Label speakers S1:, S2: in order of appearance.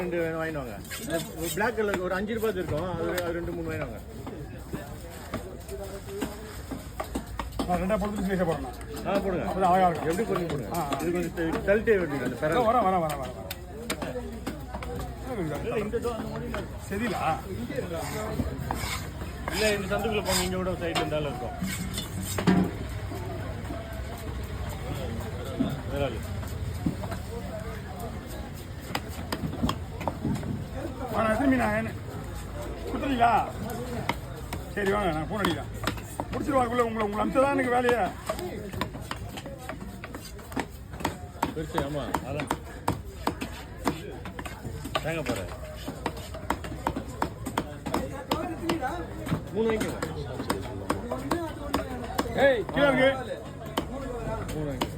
S1: ரெண்டு வாங்கிடுவாங்க. Black colour ஒரு 5 ரூபாய் இருக்கும், அது 2-3 வாங்கிடுவாங்க.
S2: ரெண்டா போட்டு பேச போறேன்.
S1: போடுங்க.
S2: அப்பதான் அழகா இருக்கும்.
S1: எப்படி பண்ணி போடுங்க. இது கொஞ்சம் தள்ளிட்டே விட்டுங்க. அந்த பெற
S2: வர
S1: இந்த
S2: சரியில்ல
S1: இல்ல, இந்த சந்துக்குள்ள போங்க. இங்க கூட சைடு இருந்தாலும் இருக்கும்.
S2: எத்தனை மீனா கொடுத்துறீங்களா? சரி வாங்க, நான் ஃபோன் அடிக்கிறேன். முடிச்சிருவாக்குள்ள உங்களை அனுப்பிச்சதான் எனக்கு வேலையை.
S1: பெருசு. ஆமா, அதான் தேங்க போறேன். 3 வாங்கிக்கோங்க.
S2: ஏய் கீழே இருக்கு.
S1: 3 வாங்கிக்கோங்க.